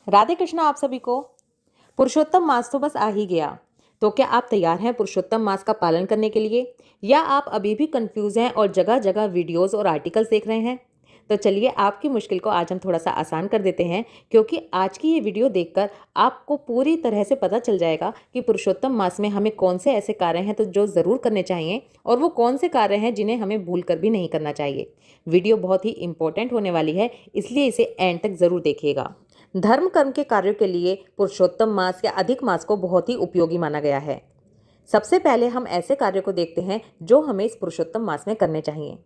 राधे कृष्णा आप सभी को। पुरुषोत्तम मास तो बस आ ही गया। तो क्या आप तैयार हैं पुरुषोत्तम मास का पालन करने के लिए, या आप अभी भी कंफ्यूज हैं और जगह जगह वीडियोस और आर्टिकल्स देख रहे हैं? तो चलिए आपकी मुश्किल को आज हम थोड़ा सा आसान कर देते हैं, क्योंकि आज की ये वीडियो देखकर आपको पूरी तरह से पता चल जाएगा कि पुरुषोत्तम मास में हमें कौन से ऐसे कार्य हैं तो जो ज़रूर करने चाहिए, और वो कौन से कार्य हैं जिन्हें हमें भूल कर भी नहीं करना चाहिए। वीडियो बहुत ही इंपॉर्टेंट होने वाली है, इसलिए इसे एंड तक ज़रूर देखिएगा। धर्म कर्म के कार्यों के लिए पुरुषोत्तम मास या अधिक मास को बहुत ही उपयोगी माना गया है। सबसे पहले हम ऐसे कार्यों को देखते हैं जो हमें इस पुरुषोत्तम मास में करने चाहिए।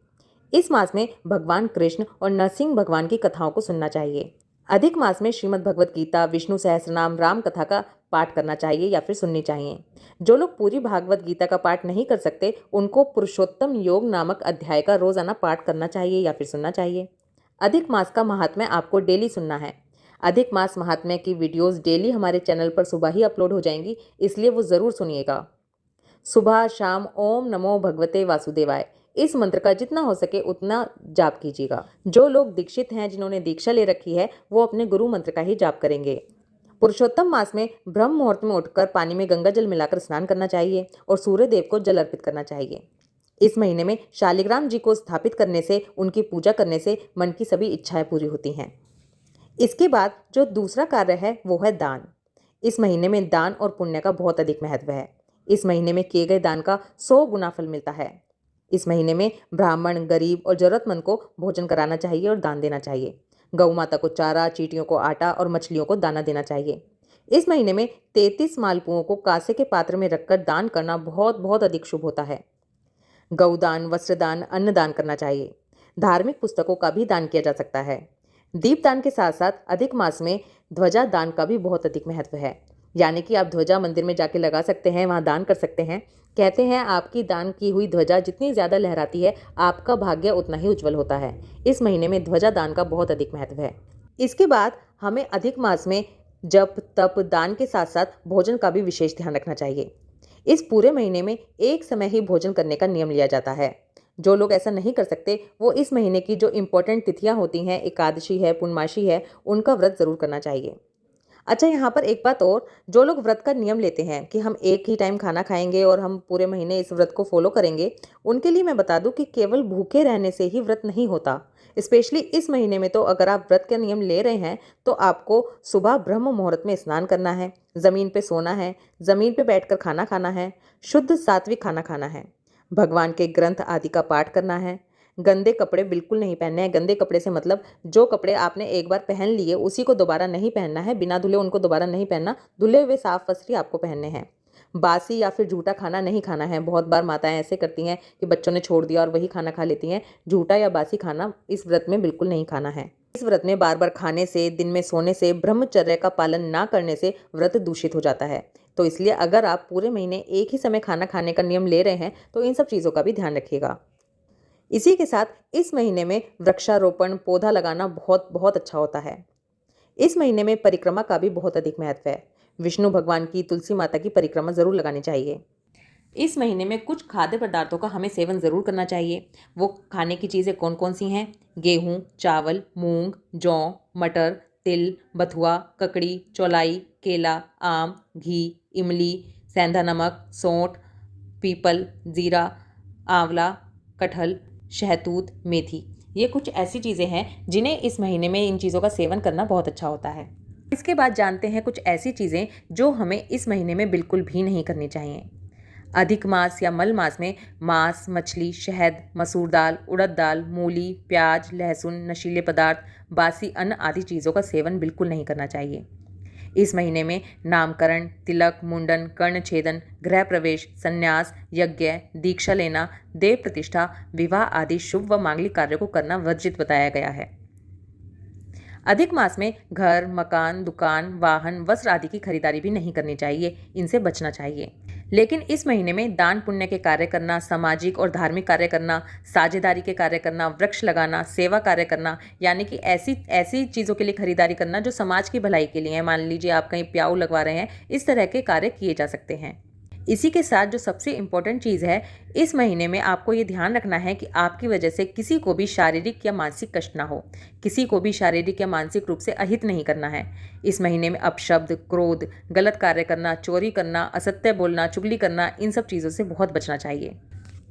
इस मास में भगवान कृष्ण और नरसिंह भगवान की कथाओं को सुनना चाहिए। अधिक मास में श्रीमद् भगवत गीता, विष्णु सहस्त्रनाम, राम कथा का पाठ करना चाहिए या फिर सुननी चाहिए। जो लोग पूरी भागवत गीता का पाठ नहीं कर सकते, उनको पुरुषोत्तम योग नामक अध्याय का रोजाना पाठ करना चाहिए या फिर सुनना चाहिए। अधिक मास का महात्म्य आपको डेली सुनना है। अधिक मास महात्म्य की वीडियोस डेली हमारे चैनल पर सुबह ही अपलोड हो जाएंगी, इसलिए वो ज़रूर सुनिएगा। सुबह शाम ओम नमो भगवते वासुदेवाय इस मंत्र का जितना हो सके उतना जाप कीजिएगा। जो लोग दीक्षित हैं, जिन्होंने दीक्षा ले रखी है, वो अपने गुरु मंत्र का ही जाप करेंगे। पुरुषोत्तम मास में ब्रह्म मुहूर्त में उठकर पानी में गंगा जल मिलाकर स्नान करना चाहिए और सूर्य देव को जल अर्पित करना चाहिए। इस महीने में शालिग्राम जी को स्थापित करने से, उनकी पूजा करने से मन की सभी इच्छाएं पूरी होती हैं। इसके बाद जो दूसरा कार्य है वो है दान। इस महीने में दान और पुण्य का बहुत अधिक महत्व है। इस महीने में किए गए दान का 100 गुना फल मिलता है। इस महीने में ब्राह्मण, गरीब और जरूरतमंद को भोजन कराना चाहिए और दान देना चाहिए। गौ माता को चारा, चींटियों को आटा और मछलियों को दाना देना चाहिए। इस महीने में 33 मालपुओं को कांसे के पात्र में रखकर दान करना बहुत बहुत अधिक शुभ होता है। गौदान, वस्त्रदान, अन्नदान करना चाहिए। धार्मिक पुस्तकों का भी दान किया जा सकता है। दीपदान के साथ साथ अधिक मास में ध्वजा दान का भी बहुत अधिक महत्व है। यानी कि आप ध्वजा मंदिर में जाके लगा सकते हैं, वहाँ दान कर सकते हैं। कहते हैं आपकी दान की हुई ध्वजा जितनी ज़्यादा लहराती है, आपका भाग्य उतना ही उज्जवल होता है। इस महीने में ध्वजा दान का बहुत अधिक महत्व है। इसके बाद हमें अधिक मास में जप, तप, दान के साथ साथ भोजन का भी विशेष ध्यान रखना चाहिए। इस पूरे महीने में एक समय ही भोजन करने का नियम लिया जाता है। जो लोग ऐसा नहीं कर सकते, वो इस महीने की जो इम्पोर्टेंट तिथियां होती हैं, एकादशी है, पूर्णमासी है, उनका व्रत जरूर करना चाहिए। अच्छा, यहाँ पर एक बात और, जो लोग व्रत का नियम लेते हैं कि हम एक ही टाइम खाना खाएंगे और हम पूरे महीने इस व्रत को फॉलो करेंगे, उनके लिए मैं बता दूं कि केवल भूखे रहने से ही व्रत नहीं होता। स्पेशली इस महीने में तो अगर आप व्रत का नियम ले रहे हैं तो आपको सुबह ब्रह्म मुहूर्त में स्नान करना है, ज़मीन पे सोना है, ज़मीन पे बैठकर खाना खाना है, शुद्ध सात्विक खाना खाना है, भगवान के ग्रंथ आदि का पाठ करना है। गंदे कपड़े बिल्कुल नहीं पहनने हैं। गंदे कपड़े से मतलब जो कपड़े आपने एक बार पहन लिए उसी को दोबारा नहीं पहनना है, बिना धुले उनको दोबारा नहीं पहनना, धुले हुए साफ वस्त्र ही आपको पहनने हैं। बासी या फिर झूठा खाना नहीं खाना है। बहुत बार माताएं ऐसे करती हैं कि बच्चों ने छोड़ दिया और वही खाना खा लेती हैं। झूठा या बासी खाना इस व्रत में बिल्कुल नहीं खाना है। इस व्रत में बार बार खाने से, दिन में सोने से, ब्रह्मचर्य का पालन ना करने से व्रत दूषित हो जाता है। तो इसलिए अगर आप पूरे महीने एक ही समय खाना खाने का नियम ले रहे हैं तो इन सब चीज़ों का भी ध्यान रखिएगा। इसी के साथ इस महीने में वृक्षारोपण, पौधा लगाना बहुत बहुत अच्छा होता है। इस महीने में परिक्रमा का भी बहुत अधिक महत्व है। विष्णु भगवान की, तुलसी माता की परिक्रमा जरूर लगानी चाहिए। इस महीने में कुछ खाद्य पदार्थों का हमें सेवन ज़रूर करना चाहिए। वो खाने की चीज़ें कौन कौन सी हैं? गेहूँ, चावल, मूंग, जौ, मटर, तिल, बथुआ, ककड़ी, चौलाई, केला, आम, घी, इमली, सेंधा नमक, सौंठ, पीपल, जीरा, आंवला, कटहल, शहतूत, मेथी। ये कुछ ऐसी चीज़ें हैं जिन्हें इस महीने में इन चीज़ों का सेवन करना बहुत अच्छा होता है। इसके बाद जानते हैं कुछ ऐसी चीज़ें जो हमें इस महीने में बिल्कुल भी नहीं करनी चाहिए। अधिक मास या मल मास में मांस, मछली, शहद, मसूर दाल, उड़द दाल, मूली, प्याज, लहसुन, नशीले पदार्थ, बासी अन्न आदि चीज़ों का सेवन बिल्कुल नहीं करना चाहिए। इस महीने में नामकरण, तिलक, मुंडन, कर्ण छेदन, गृह प्रवेश, संन्यास, यज्ञ, दीक्षा लेना, देव प्रतिष्ठा, विवाह आदि शुभ व मांगलिक कार्यों को करना वर्जित बताया गया है। अधिक मास में घर, मकान, दुकान, वाहन, वस्त्र आदि की खरीदारी भी नहीं करनी चाहिए, इनसे बचना चाहिए। लेकिन इस महीने में दान पुण्य के कार्य करना, सामाजिक और धार्मिक कार्य करना, साझेदारी के कार्य करना, वृक्ष लगाना, सेवा कार्य करना, यानी कि ऐसी ऐसी चीज़ों के लिए खरीदारी करना जो समाज की भलाई के लिए है। मान लीजिए आप कहीं प्याऊ लगवा रहे हैं, इस तरह के कार्य किए जा सकते हैं। इसी के साथ जो सबसे इम्पोर्टेंट चीज़ है, इस महीने में आपको ये ध्यान रखना है कि आपकी वजह से किसी को भी शारीरिक या मानसिक कष्ट ना हो। किसी को भी शारीरिक या मानसिक रूप से अहित नहीं करना है। इस महीने में अपशब्द, क्रोध, गलत कार्य करना, चोरी करना, असत्य बोलना, चुगली करना, इन सब चीज़ों से बहुत बचना चाहिए।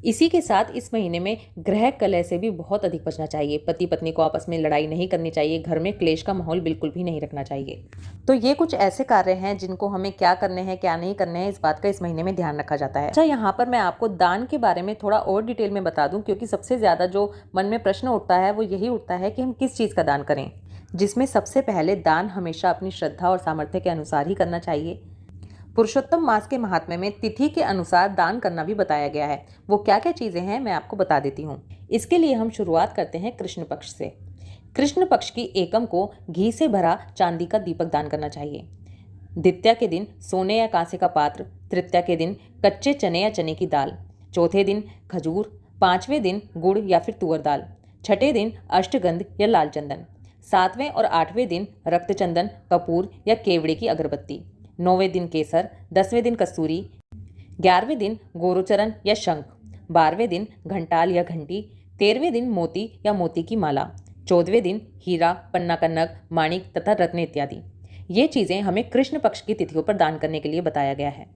इसी के साथ इस महीने में ग्रह कलह से भी बहुत अधिक बचना चाहिए। पति पत्नी को आपस में लड़ाई नहीं करनी चाहिए। घर में क्लेश का माहौल बिल्कुल भी नहीं रखना चाहिए। तो ये कुछ ऐसे कार्य हैं जिनको हमें क्या करने हैं, क्या नहीं करने हैं, इस बात का इस महीने में ध्यान रखा जाता है। अच्छा, यहाँ पर मैं आपको दान के बारे में थोड़ा और डिटेल में बता दूं, क्योंकि सबसे ज़्यादा जो मन में प्रश्न उठता है वो यही उठता है कि हम किस चीज़ का दान करें। जिसमें सबसे पहले दान हमेशा अपनी श्रद्धा और सामर्थ्य के अनुसार ही करना चाहिए। पुरुषोत्तम मास के महात्म्य में तिथि के अनुसार दान करना भी बताया गया है। वो क्या क्या चीज़ें हैं मैं आपको बता देती हूँ। इसके लिए हम शुरुआत करते हैं कृष्ण पक्ष से। कृष्ण पक्ष की एकम को घी से भरा चांदी का दीपक दान करना चाहिए। द्वितीया के दिन सोने या कांसे का पात्र, तृतीया के दिन कच्चे चने या चने की दाल, चौथे दिन खजूर, पांचवें दिन गुड़ या फिर तुअर दाल, छठे दिन अष्टगंध या लाल चंदन, सातवें और आठवें दिन रक्तचंदन, कपूर या केवड़े की अगरबत्ती, नौवें दिन केसर, 10वें दिन कस्तूरी, 11वें दिन गोरोचरण या शंख, 12वें दिन घंटाल या घंटी, 13वें दिन मोती या मोती की माला, 14वें दिन हीरा, पन्ना कन्नग, माणिक तथा रत्न इत्यादि। ये चीज़ें हमें कृष्ण पक्ष की तिथियों पर दान करने के लिए बताया गया है।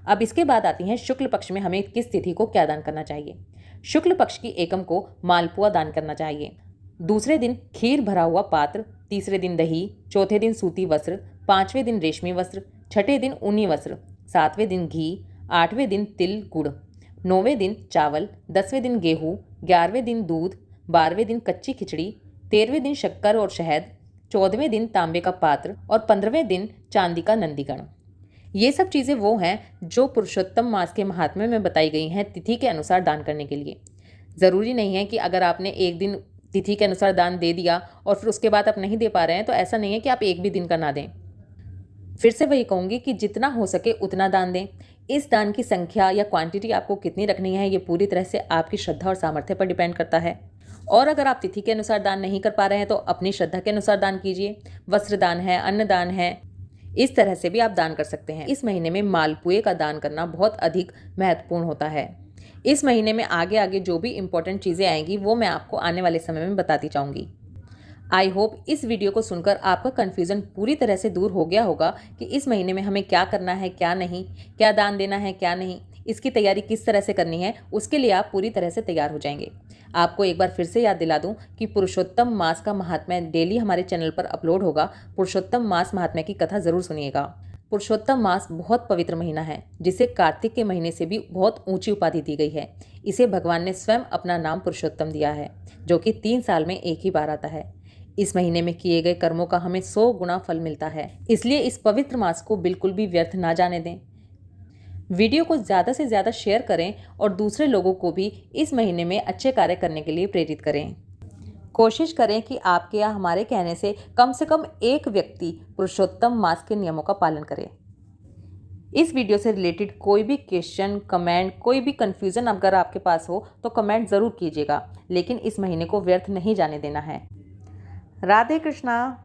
अब इसके बाद आती हैं शुक्ल पक्ष में हमें किस तिथि को क्या दान करना चाहिए। शुक्ल पक्ष की एकम को मालपुआ दान करना चाहिए। दूसरे दिन खीर भरा हुआ पात्र, तीसरे दिन दही, चौथे दिन सूती वस्त्र, पांचवें दिन रेशमी वस्त्र, छठे दिन ऊनी वस्त्र, सातवें दिन घी, आठवें दिन तिल गुड़, नौवें दिन चावल, 10वें दिन गेहूँ, 11वें दिन दूध, 12वें दिन कच्ची खिचड़ी, 13वें दिन शक्कर और शहद, 14वें दिन तांबे का पात्र और 15वें दिन चांदी का नंदीगण। ये सब चीज़ें वो हैं जो पुरुषोत्तम मास के महात्म्य में बताई गई हैं तिथि के अनुसार दान करने के लिए। ज़रूरी नहीं है कि अगर आपने एक दिन तिथि के अनुसार दान दे दिया और फिर उसके बाद आप नहीं दे पा रहे हैं, तो ऐसा नहीं है कि आप एक भी दिन का ना दें। फिर से वही कहूँगी कि जितना हो सके उतना दान दें। इस दान की संख्या या क्वांटिटी आपको कितनी रखनी है, ये पूरी तरह से आपकी श्रद्धा और सामर्थ्य पर डिपेंड करता है। और अगर आप तिथि के अनुसार दान नहीं कर पा रहे हैं तो अपनी श्रद्धा के अनुसार दान कीजिए। वस्त्र दान है, अन्न दान है, इस तरह से भी आप दान कर सकते हैं। इस महीने में मालपुए का दान करना बहुत अधिक महत्वपूर्ण होता है। इस महीने में आगे आगे जो भी इम्पोर्टेंट चीज़ें आएंगी वो मैं आपको आने वाले समय में बताती जाऊँगी। आई होप इस वीडियो को सुनकर आपका कन्फ्यूज़न पूरी तरह से दूर हो गया होगा कि इस महीने में हमें क्या करना है, क्या नहीं, क्या दान देना है, क्या नहीं, इसकी तैयारी किस तरह से करनी है। उसके लिए आप पूरी तरह से तैयार हो जाएंगे। आपको एक बार फिर से याद दिला दूं कि पुरुषोत्तम मास का महात्म्य डेली हमारे चैनल पर अपलोड होगा। पुरुषोत्तम मास महात्म्य की कथा ज़रूर सुनिएगा। पुरुषोत्तम मास बहुत पवित्र महीना है, जिसे कार्तिक के महीने से भी बहुत ऊंची उपाधि दी गई है। इसे भगवान ने स्वयं अपना नाम पुरुषोत्तम दिया है, जो कि 3 साल में एक ही बार आता है। इस महीने में किए गए कर्मों का हमें 100 गुना फल मिलता है। इसलिए इस पवित्र मास को बिल्कुल भी व्यर्थ ना जाने दें। वीडियो को ज़्यादा से ज़्यादा शेयर करें और दूसरे लोगों को भी इस महीने में अच्छे कार्य करने के लिए प्रेरित करें। कोशिश करें कि आपके या हमारे कहने से कम एक व्यक्ति पुरुषोत्तम मास के नियमों का पालन करे। इस वीडियो से रिलेटेड कोई भी क्वेश्चन, कमेंट, कोई भी कन्फ्यूज़न अगर आपके पास हो तो कमेंट ज़रूर कीजिएगा, लेकिन इस महीने को व्यर्थ नहीं जाने देना है। राधे कृष्णा।